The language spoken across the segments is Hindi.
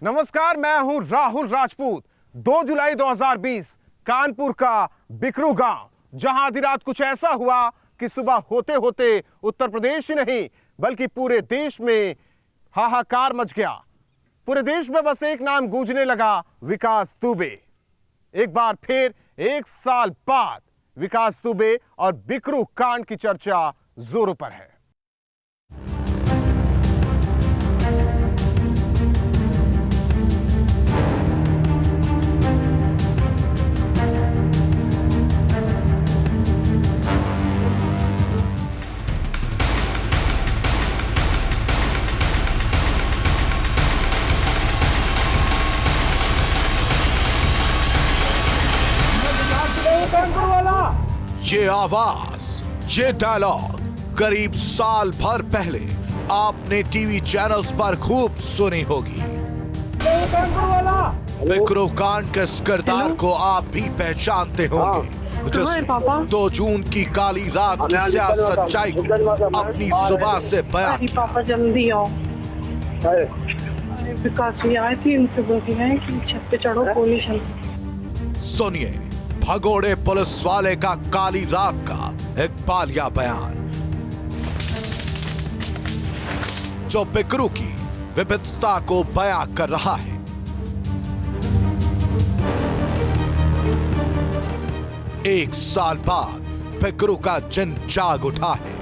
नमस्कार, मैं हूं राहुल राजपूत। 2 जुलाई 2020 कानपुर का बिकरू गांव, जहां आधी रात कुछ ऐसा हुआ कि सुबह होते होते उत्तर प्रदेश ही नहीं बल्कि पूरे देश में हाहाकार मच गया। पूरे देश में बस एक नाम गूंजने लगा, विकास दुबे। एक बार फिर 1 साल बाद विकास दुबे और बिकरू कांड की चर्चा जोरों पर है। ये आवाज, ये डायलॉग करीब साल भर पहले आपने टीवी चैनल्स पर खूब सुनी होगी। बिकरू कांड के इस किरदार को आप भी पहचानते होंगे, जिसने 2 जून की काली रात की स्याह सच्चाई को अपनी जुबान से बयां किया। पापा जल्दी आओ। विकास भी आए थे, उनसे बोलती है कि छत पे चढ़ो, गोली चल। सुनिए भगोड़े पुलिस वाले का काली रात का एक बालिया बयान, जो बिकरू की विविधता को बयां कर रहा है। एक साल बाद बिकरू का जिन जाग उठा है।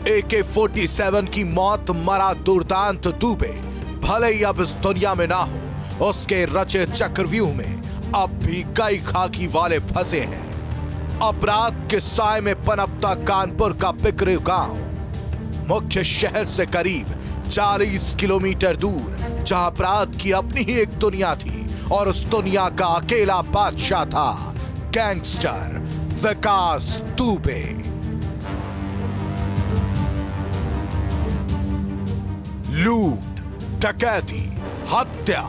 AK-47 की मौत मरा दुर्दांत दुबे भले ही अब इस दुनिया में ना हो, उसके रचे चक्रव्यूह में अब भी कई खाकी वाले फंसे हैं। अपराध के साए में पनपता कानपुर का बिकरू गांव, मुख्य शहर से करीब 40 किलोमीटर दूर, जहां अपराध की अपनी ही एक दुनिया थी और उस दुनिया का अकेला बादशाह था गैंगस्टर विकास दुबे। लूट, डकैती, हत्या,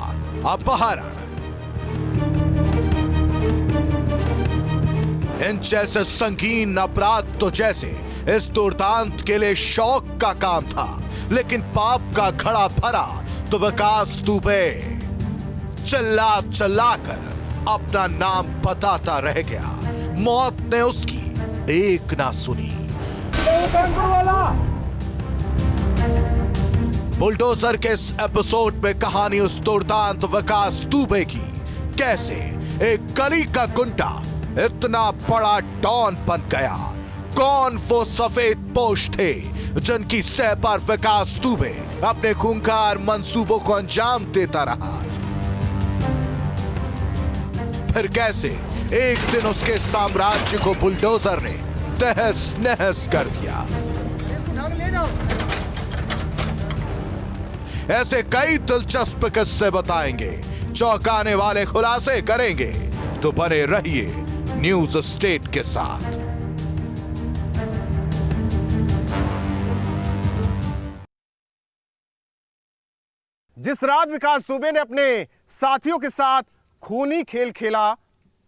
अपहरण, इन जैसे संगीन अपराध तो जैसे इस दुर्दांत के लिए शौक का काम था, लेकिन पाप का घड़ा भरा तो विकास दुबे चिल्ला चिल्ला कर अपना नाम बताता रह गया। मौत ने उसकी एक ना सुनी। बुलडोजर के इस एपिसोड में कहानी उस दुर्दांत विकास दुबे की, कैसे एक गली का गुंडा इतना बड़ा डॉन बन गया। कौन वो सफेद पोश थे जिनकी सह पर विकास दुबे अपने खूंखार मंसूबों को अंजाम देता रहा। फिर कैसे एक दिन उसके साम्राज्य को बुलडोजर ने तहस नहस कर दिया। ऐसे कई दिलचस्प किस्से बताएंगे, चौंकाने वाले खुलासे करेंगे, तो बने रहिए न्यूज स्टेट के साथ। जिस रात विकास दुबे ने अपने साथियों के साथ खूनी खेल खेला,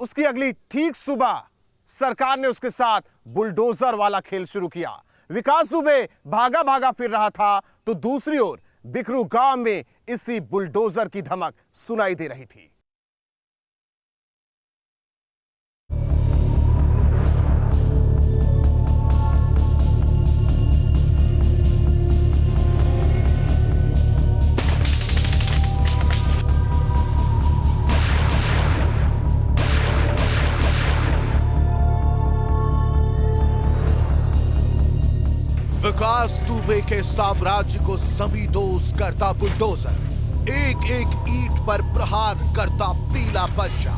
उसकी अगली ठीक सुबह सरकार ने उसके साथ बुलडोजर वाला खेल शुरू किया। विकास दुबे भागा भागा फिर रहा था, तो दूसरी ओर बिकरू गांव में इसी बुलडोजर की धमक सुनाई दे रही थी। विकास दुबे के साम्राज्य को समीदोज करता बुलडोजर, एक एक ईंट पर प्रहार करता पीला पंजा।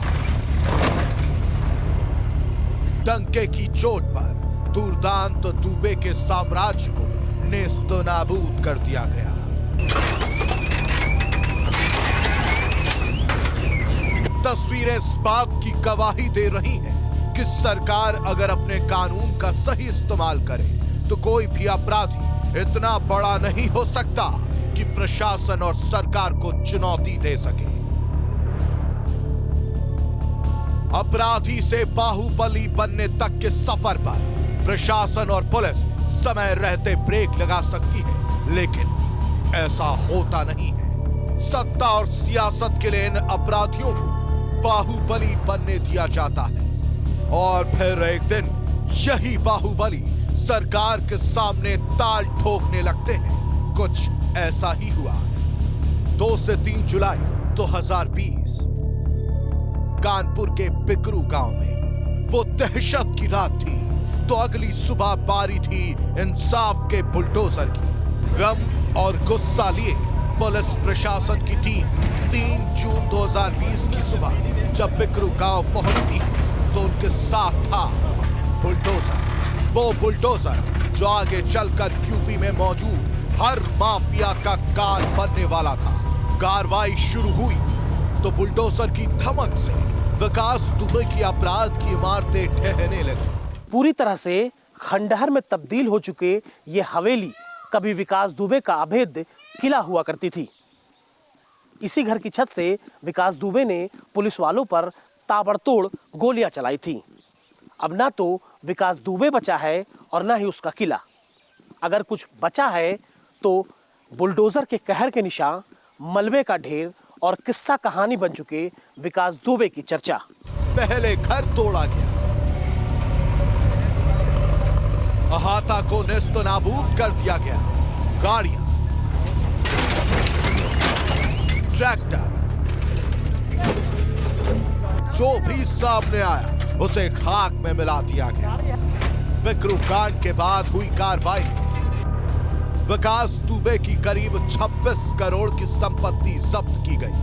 डंके की चोट पर दुर्दांत दुबे के साम्राज्य को नेस्तनाबूद कर दिया गया। तस्वीरें इस बात की गवाही दे रही हैं कि सरकार अगर अपने कानून का सही इस्तेमाल करे तो कोई भी अपराधी इतना बड़ा नहीं हो सकता कि प्रशासन और सरकार को चुनौती दे सके। अपराधी से बाहुबली बनने तक के सफर पर प्रशासन और पुलिस समय रहते ब्रेक लगा सकती है, लेकिन ऐसा होता नहीं है। सत्ता और सियासत के लिए इन अपराधियों को बाहुबली बनने दिया जाता है और फिर एक दिन यही बाहुबली सरकार के सामने ताल ठोकने लगते हैं। कुछ ऐसा ही हुआ। 2 से 3 जुलाई 2020 कानपुर के बिकरू गांव में वो दहशत की रात थी तो अगली सुबह बारी थी इंसाफ के बुलडोजर की। गम और गुस्सा लिए पुलिस प्रशासन की टीम 3 जून 2020 की सुबह जब बिकरू गांव पहुंचती तो उनके साथ था बुलडोजर। वो बुलडोजर जो आगे चलकर यूपी में मौजूद हर माफिया का काल बनने वाला था। कार्रवाई शुरू हुई तो बुलडोजर की धमक से विकास दुबे की अपराध की इमारतें ढहने लगी। पूरी तरह से खंडहर में तब्दील हो चुके ये हवेली कभी विकास दुबे का अभेद्य किला हुआ करती थी। इसी घर की छत से विकास दुबे ने पुलिस वालों पर ताबड़तोड़ गोलियां चलाई थी। अब ना तो विकास दुबे बचा है और ना ही उसका किला। अगर कुछ बचा है तो बुलडोजर के कहर के निशान, मलबे का ढेर और किस्सा कहानी बन चुके विकास दुबे की चर्चा। पहले घर तोड़ा गया, अहाता को नेस्त नाबूद कर दिया गया। गाड़ियां, ट्रैक्टर, जो भी सामने आया उसे खाक में मिला दिया गया। बिकरू कांड के बाद हुई कार्रवाई, विकास दुबे की करीब 26 करोड़ की संपत्ति जब्त की गई,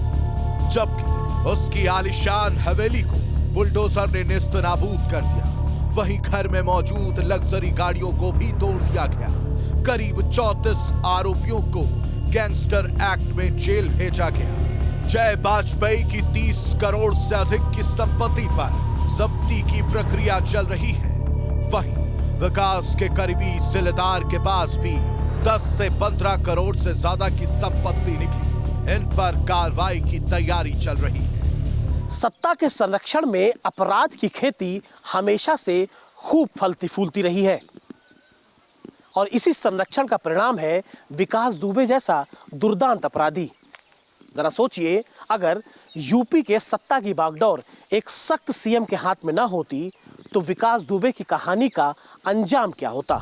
जबकि उसकी आलीशान हवेली को बुलडोजर ने नेस्त नाबूद कर दिया। वहीं घर में मौजूद लग्जरी गाड़ियों को भी तोड़ दिया गया। करीब 34 आरोपियों को गैंगस्टर एक्ट में जेल भेजा गया। जय वाजपेयी की 30 करोड़ से अधिक की संपत्ति पर जब्ती की प्रक्रिया चल रही है। वहीं विकास के करीबी जिलेदार के पास भी 10 से 15 करोड़ से ज्यादा की संपत्ति निकली। इन पर कार्रवाई की तैयारी चल रही है। सत्ता के संरक्षण में अपराध की खेती हमेशा से खूब फलती फूलती रही है और इसी संरक्षण का परिणाम है विकास दुबे जैसा दुर्दांत अपराधी। जरा सोचिए, अगर यूपी के सत्ता की बागडोर एक सख्त सीएम के हाथ में ना होती तो विकास दुबे की कहानी का अंजाम क्या होता।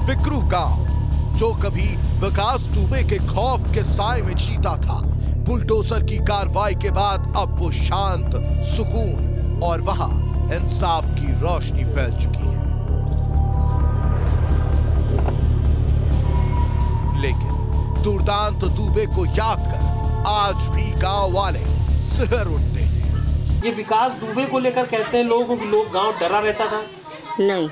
बिकरू गांव जो कभी विकास दुबे के खौफ के साए में जीता था, बुलडोजर की कार्रवाई के बाद अब वो शांत, सुकून और वहां इंसाफ की रोशनी फैल चुकी है। लेकिन दुर्दांत दुबे को याद कर आज भी गांव वाले सिहर उठते हैं। ये विकास दुबे को लेकर कहते हैं लोगों को, लोग गांव डरा रहता था। नहीं,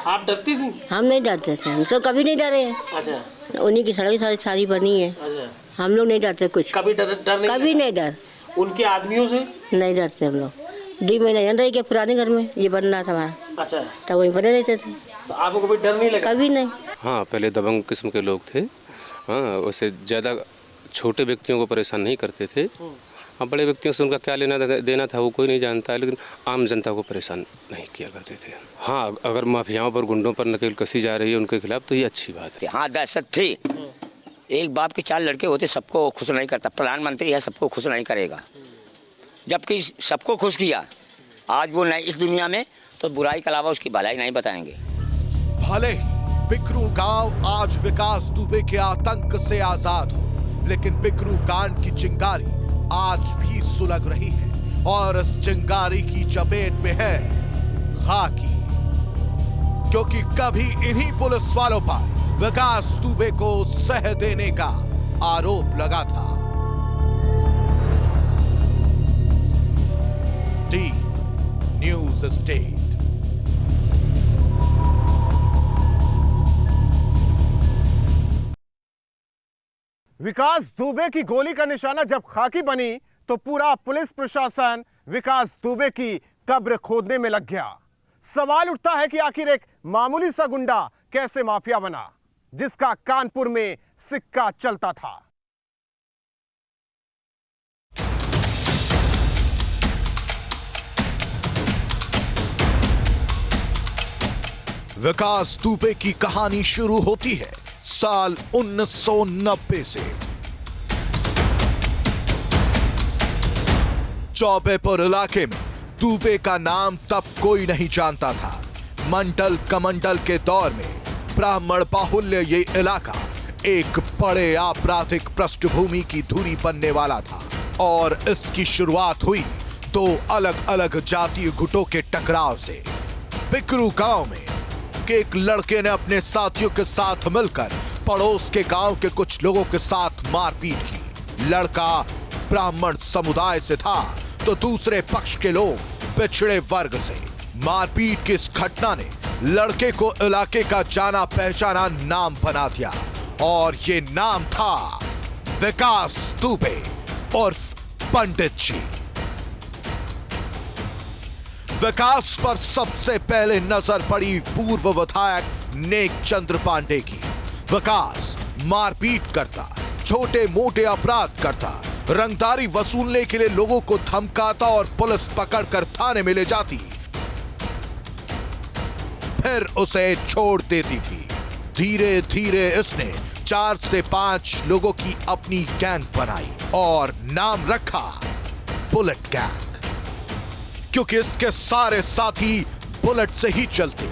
आप डरती थी? हम नहीं डरते थे, हम तो कभी नहीं डरे हैं। अच्छा। उन्हीं की सड़क सारी बनी है। अच्छा। हम लोग नहीं डरते कुछ। कभी डर नहीं? कभी नहीं डर। उनके आदमियों से नहीं डरते हम लोग। डी में नहीं रही के पुराने घर में ये बनना था हमारा। अच्छा। तब वहीं बने रहते थे। तो आपको कभी डर नहीं लगा? कभी नहीं। हाँ, पहले दबंग किस्म के लोग थे। हाँ, वैसे ज़्यादा छोटे व्यक्तियों को परेशान नहीं करते थे। हाँ, बड़े व्यक्तियों से उनका क्या लेना देना था वो कोई नहीं जानता है, लेकिन आम जनता को परेशान नहीं किया करते थे। हाँ, अगर माफियाओं पर, गुंडों पर नकेल कसी जा रही है उनके खिलाफ तो ये अच्छी बात है। हाँ, दहशत थी। एक बाप के 4 लड़के होते, सबको खुश नहीं करता। प्रधानमंत्री है, सबको खुश नहीं करेगा। जबकि सबको खुश किया, आज वो नहीं इस दुनिया में, तो बुराई के अलावा उसकी भलाई नहीं बताएंगे। भले ही बिकरू गांव आज विकास दुबे के आतंक से आजाद हो, लेकिन बिकरू कांड की चिंगारी आज भी सुलग रही है और इस चिंगारी की चपेट में है खाकी। क्योंकि कभी इन्हीं पुलिस वालों पर विकास दुबे को सह देने का आरोप लगा था। The news state. Vikas Dubey की गोली का निशाना जब खाकी बनी तो पूरा पुलिस प्रशासन विकास दुबे की कब्र खोदने में लग गया। सवाल उठता है कि आखिर एक मामूली सा गुंडा कैसे माफिया बना जिसका कानपुर में सिक्का चलता था। विकास दुबे की कहानी शुरू होती है साल 1990 से। चौबेपुर इलाके में दुबे का नाम तब कोई नहीं जानता था। मंडल कमंडल के दौर में ब्राह्मण बाहुल्य ये इलाका एक बड़े आपराधिक पृष्ठभूमि की धुरी बनने वाला था और इसकी शुरुआत हुई दो अलग अलग जातीय गुटों के टकराव से। बिकरू गांव में एक लड़के ने अपने साथियों के साथ मिलकर पड़ोस के गांव के कुछ लोगों के साथ मारपीट की। लड़का ब्राह्मण समुदाय से था तो दूसरे पक्ष के लोग पिछड़े वर्ग से। मारपीट की इस घटना ने लड़के को इलाके का जाना पहचाना नाम बना दिया और ये नाम था विकास दुबे उर्फ पंडित जी। विकास पर सबसे पहले नजर पड़ी पूर्व विधायक नेक चंद्र पांडे की। विकास मारपीट करता, छोटे मोटे अपराध करता, रंगदारी वसूलने के लिए लोगों को धमकाता और पुलिस पकड़कर थाने में ले जाती, फिर उसे छोड़ देती थी। धीरे धीरे इसने 4 से 5 लोगों की अपनी गैंग बनाई और नाम रखा बुलेट गैंग, क्योंकि इसके सारे साथी बुलेट से ही चलते।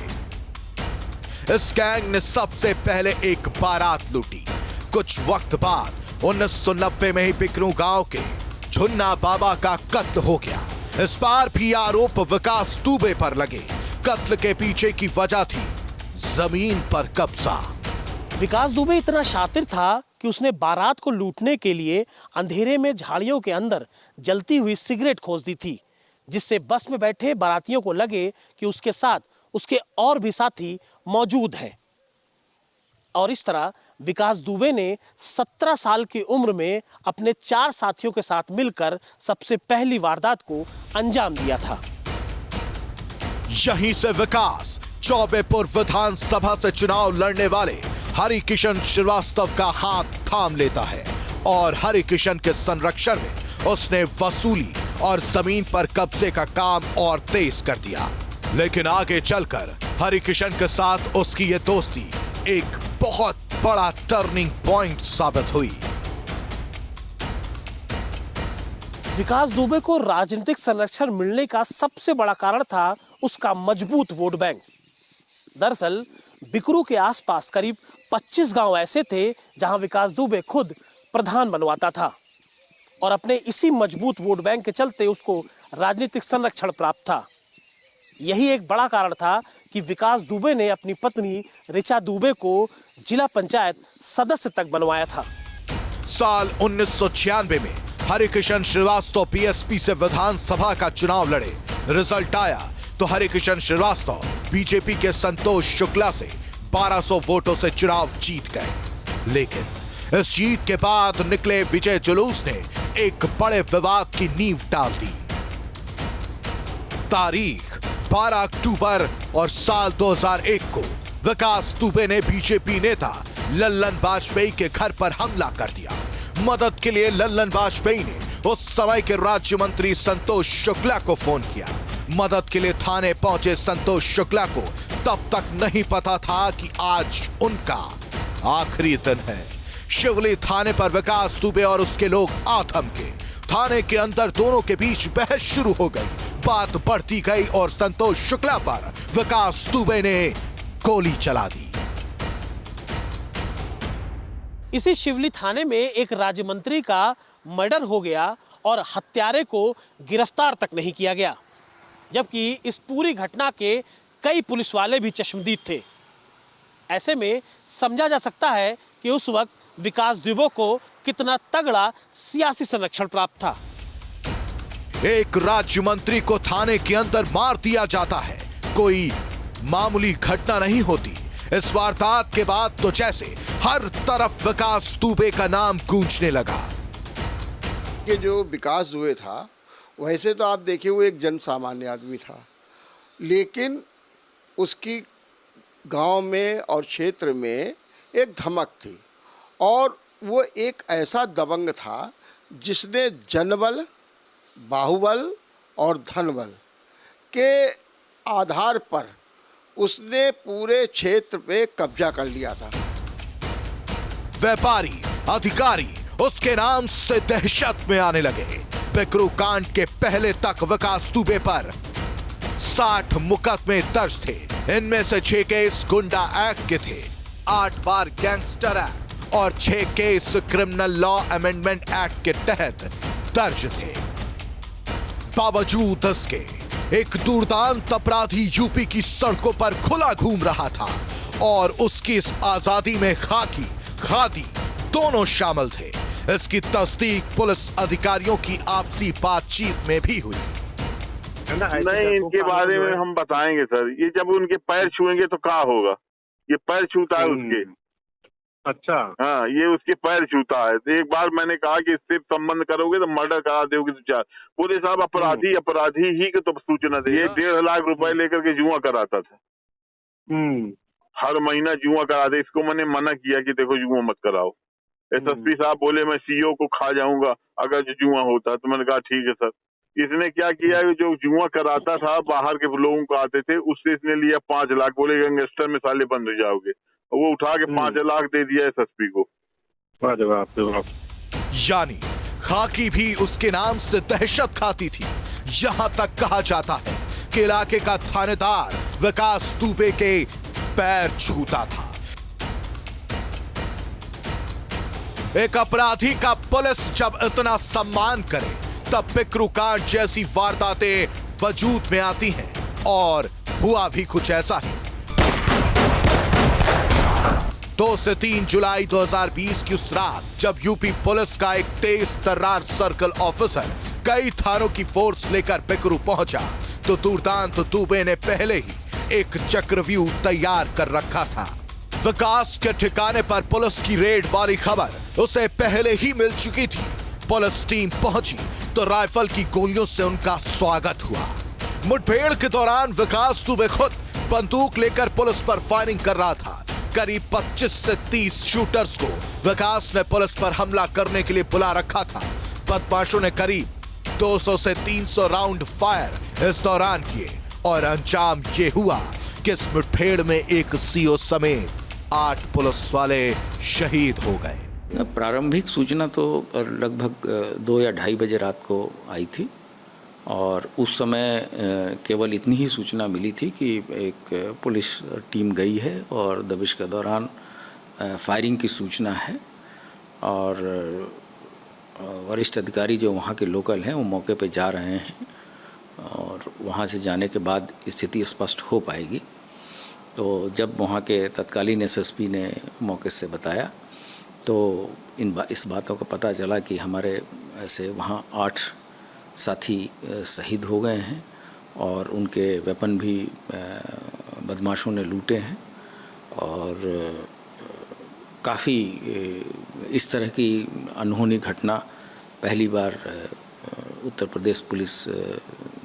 इस गैंग ने सबसे पहले एक बारात लूटी। कुछ वक्त बाद 1990 में ही बिकरू गांव के झुन्ना बाबा का कत्ल हो गया। इस बार भी आरोप विकास दुबे पर लगे। कत्ल के पीछे की वजह थी जमीन पर कब्जा। विकास दुबे इतना शातिर था कि उसने बारात को लूटने के लिए अंधेरे में झाड़ियों के अंदर जलती हुई सिगरेट खोज दी थी, जिससे बस में बैठे बारातियों को लगे कि उसके साथ उसके और भी साथी मौजूद हैं। और इस तरह विकास दुबे ने 17 साल की उम्र में अपने 4 साथियों के साथ मिलकर सबसे पहली वारदात को अंजाम दिया था। यहीं से विकास चौबेपुर विधानसभा से चुनाव लड़ने वाले हरिकिशन श्रीवास्तव का हाथ थाम लेता है और हरिकिशन के संरक्षण में उसने वसूली और जमीन पर कब्जे का काम और तेज कर दिया। लेकिन आगे चलकर हरिकिशन के साथ उसकी ये दोस्ती एक बहुत बड़ा टर्निंग पॉइंट साबित हुई। विकास दुबे को राजनीतिक संरक्षण मिलने का सबसे बड़ा कारण था उसका मजबूत वोट बैंक। दरअसल बिकरू के आसपास करीब 25 गांव ऐसे थे जहां विकास दुबे खुद प्रधान बनवाता था और अपने इसी मजबूत वोट बैंक के चलते उसको राजनीतिक संरक्षण प्राप्त था। यही एक बड़ा कारण था कि विकास दुबे ने अपनी पत्नी ऋचा दुबे को जिला पंचायत सदस्य तक बनवाया था। साल 1996 में हरिकिशन श्रीवास्तव पीएसपी से विधानसभा का चुनाव लड़े। रिजल्ट आया तो हरिकिशन श्रीवास्तव बीजेपी के संतोष शुक्ला से 1200 वोटों से चुनाव जीत गए। लेकिन इस जीत के बाद निकले विजय जुलूस ने एक बड़े विवाद की नींव डाल दी। तारीख 12 अक्टूबर और साल 2001 को विकास दुबे ने बीजेपी नेता लल्लन वाजपेयी के घर पर हमला कर दिया। मदद के लिए लल्लन वाजपेयी ने उस समय के राज्य मंत्री संतोष शुक्ला को फोन किया। मदद के लिए थाने पहुंचे संतोष शुक्ला को तब तक नहीं पता था कि आज उनका आखिरी दिन है। शिवली थाने पर विकास दुबे और उसके लोग आ थमके। थाने के अंदर दोनों के बीच बहस शुरू हो गई। बात बढ़ती गई और संतोष शुक्ला पर विकास दुबे ने गोली चला दी। इसी शिवली थाने में एक राज्य मंत्री का मर्डर हो गया और हत्यारे को गिरफ्तार तक नहीं किया गया, जबकि इस पूरी घटना के कई पुलिस वाले भी चश्मदीद थे। ऐसे में समझा जा सकता है कि उस वक्त विकास दुबे को कितना तगड़ा सियासी संरक्षण प्राप्त था। एक राज्य मंत्री को थाने के अंदर मार दिया जाता है, कोई मामूली घटना नहीं होती। इस वारदात के बाद तो जैसे हर तरफ विकास दुबे का नाम गूंजने लगा। ये जो विकास दुबे था, वैसे तो आप देखिए वो एक जन सामान्य आदमी था, लेकिन उसकी गांव में और क्षेत्र में एक धमक थी और वो एक ऐसा दबंग था जिसने जनबल, बाहुबल और धनबल के आधार पर उसने पूरे क्षेत्र पे कब्जा कर लिया था। व्यापारी, अधिकारी उसके नाम से दहशत में आने लगे। बिकरू कांड के पहले तक विकास दुबे पर 60 मुकदमे दर्ज थे। इनमें से 6 केस गुंडा एक्ट के थे, 8 बार गैंगस्टर एक्ट और 6 case criminal law amendment act के तहत दर्ज थे। बावजूद इसके एक दुर्दांत अपराधी यूपी की सड़कों पर खुला घूम रहा था और उसकी इस आजादी में खाकी खादी दोनों शामिल थे। इसकी तस्दीक पुलिस अधिकारियों की आपसी बातचीत में भी हुई। नहीं, इनके बारे में हम बताएंगे सर। ये जब उनके पैर छुएंगे तो क्या होगा? ये पैर छूता है उसके। अच्छा, हाँ, ये उसके पैर छूता है। तो एक बार मैंने कहा कि इससे संबंध करोगे तो मर्डर करा दोगे तो चार। बोले साहब अपराधी ही के तो सूचना दे। ये 1.5 लाख रुपए लेकर के जुआ कराता था। हर महीना जुआ करा दे। इसको मैंने मना किया कि देखो जुआ मत कराओ। एसएसपी साहब बोले मैं सीईओ को खा जाऊंगा अगर जो जुआ होता। तो मैंने कहा ठीक है सर। इसने क्या किया, जो जुआ कराता था बाहर के लोगों को आते थे, उससे इसने लिया 5 लाख। बोले गैंगस्टर में साले बंद हो जाओगे। वो उठा के 5 लाख दे दिया एसएसपी को। यानी खाकी भी उसके नाम से दहशत खाती थी। यहां तक कहा जाता है कि इलाके का थानेदार विकास दुबे के पैर छूता था। एक अपराधी का पुलिस जब इतना सम्मान करे तब बिकरू कांड जैसी वारदातें वजूद में आती हैं और हुआ भी कुछ ऐसा ही। 2 से 3 जुलाई 2020 की उस रात जब यूपी पुलिस का एक तेज तर्रार सर्कल ऑफिसर कई थानों की फोर्स लेकर बिकरू पहुंचा तो दुर्दांत दुबे ने पहले ही एक चक्रव्यूह तैयार कर रखा था। विकास के ठिकाने पर पुलिस की रेड वाली खबर उसे पहले ही मिल चुकी थी। पुलिस टीम पहुंची तो राइफल की गोलियों से उनका स्वागत हुआ। मुठभेड़ के दौरान विकास दुबे खुद बंदूक लेकर पुलिस पर फायरिंग कर रहा था। करीब 25 से 30 शूटर्स को विकास ने पुलिस पर हमला करने के लिए बुला रखा था। बदमाशों ने करीब 200 से 300 राउंड फायर इस दौरान किए और अंजाम ये हुआ कि इस मुठभेड़ में एक सीओ समेत 8 पुलिस वाले शहीद हो गए। प्रारंभिक सूचना तो लगभग 2 या 2:30 बजे रात को आई थी और उस समय केवल इतनी ही सूचना मिली थी कि एक पुलिस टीम गई है और दबिश के दौरान फायरिंग की सूचना है और वरिष्ठ अधिकारी जो वहाँ के लोकल हैं वो मौके पे जा रहे हैं और वहाँ से जाने के बाद स्थिति स्पष्ट हो पाएगी। तो जब वहाँ के तत्कालीन एसएसपी ने मौके से बताया तो इस बातों का पता चला कि हमारे ऐसे वहाँ 8 साथी शहीद हो गए हैं और उनके वेपन भी बदमाशों ने लूटे हैं और काफ़ी इस तरह की अनहोनी घटना पहली बार उत्तर प्रदेश पुलिस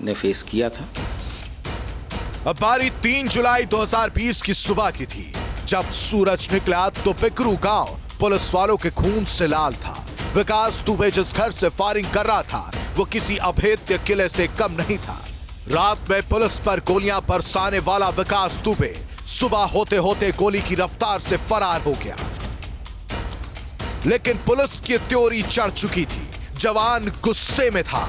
ने फेस किया था। अब बारी 3 जुलाई 2020 की सुबह की थी जब सूरज निकला तो बिकरू गांव पुलिस वालों के खून से लाल था। विकास दुबे जिस घर से फायरिंग कर रहा था वो किसी अभेद्य किले से कम नहीं था। रात में पुलिस पर गोलियां बरसाने वाला विकास दुबे सुबह होते होते गोली की रफ्तार से फरार हो गया। लेकिन पुलिस की त्योरी चढ़ चुकी थी। जवान गुस्से में था।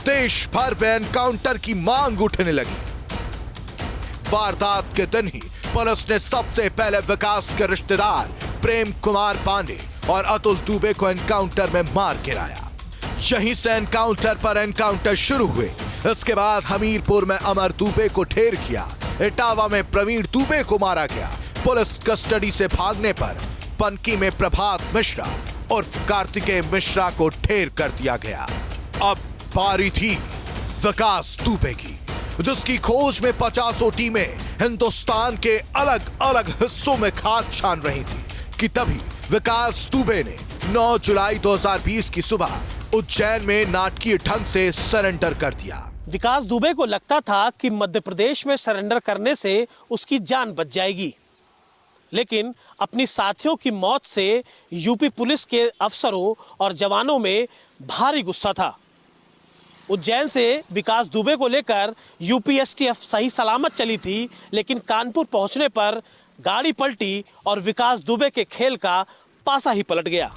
देश भर में एनकाउंटर की मांग उठने लगी। वारदात के दिन ही पुलिस ने सबसे पहले विकास के रिश्तेदार प्रेम कुमार पांडे और अतुल दुबे को एनकाउंटर में मार गिराया। यहीं से एनकाउंटर पर एनकाउंटर शुरू हुए। इसके बाद हमीरपुर में अमर दुबे को ढेर किया। इटावा में प्रवीण दुबे को मारा गया। पुलिस कस्टडी से भागने पर पनकी में प्रभात मिश्रा उर्फ कार्तिकेय मिश्रा को ढेर कर दिया गया। अब बारी थी विकास दुबे की, जिसकी खोज में 50 टीमें हिंदुस्तान के अलग अलग हिस्सों में खाक छान रही थी कि तभी विकास दुबे ने 9 जुलाई 2020 की सुबह उज्जैन में नाटकीय ढंग से सरेंडर कर दिया। विकास दुबे को लगता था कि मध्य प्रदेश में सरेंडर करने से उसकी जान बच जाएगी, लेकिन अपनी साथियों की मौत से यूपी पुलिस के अफसरों और जवानों में भारी गुस्सा था। उज्जैन से विकास दुबे को लेकर यूपी एसटीएफ सही सलामत चली थी, लेकिन कानपुर पहुंचने पर गाड़ी पलटी और विकास दुबे के खेल का पासा ही पलट गया।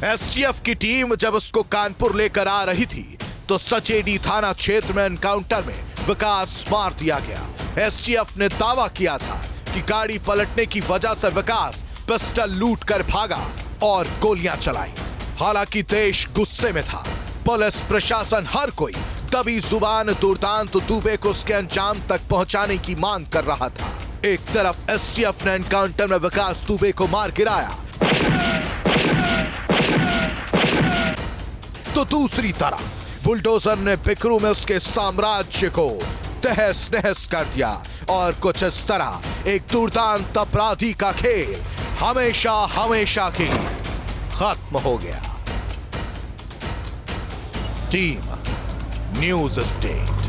एसटीएफ की टीम जब उसको कानपुर लेकर आ रही थी तो सचेडी थाना क्षेत्र में एनकाउंटर में विकास मार दिया गया। एसटीएफ ने दावा किया था कि गाड़ी पलटने की वजह से विकास पिस्टल लूट कर भागा और गोलियां चलाई। हालांकि देश गुस्से में था। पुलिस प्रशासन हर कोई दबी जुबान दुर्दांत दुबे को उसके अंजाम तक पहुंचाने की मांग कर रहा था। एक तरफ एसटीएफ ने एनकाउंटर में विकास दुबे को मार गिराया, तो दूसरी तरफ बुलडोजर ने बिकरू में उसके साम्राज्य को तहस नहस कर दिया और कुछ इस तरह एक दुर्दांत अपराधी का खेल हमेशा हमेशा के लिए खत्म हो गया। Team news state.